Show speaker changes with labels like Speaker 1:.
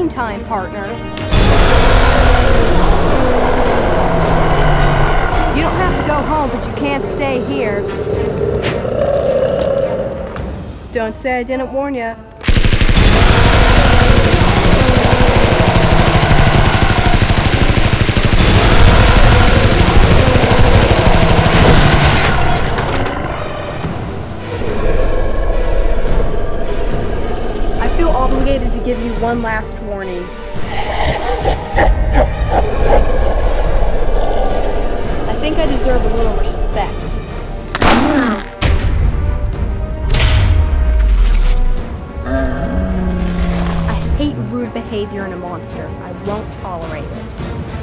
Speaker 1: own time, partner. You don't have to go home, but you can't stay here. Don't say I didn't warn you. I feel obligated to give you one last warning. I think I deserve a little respect. I hate rude behavior in a monster. I won't tolerate it.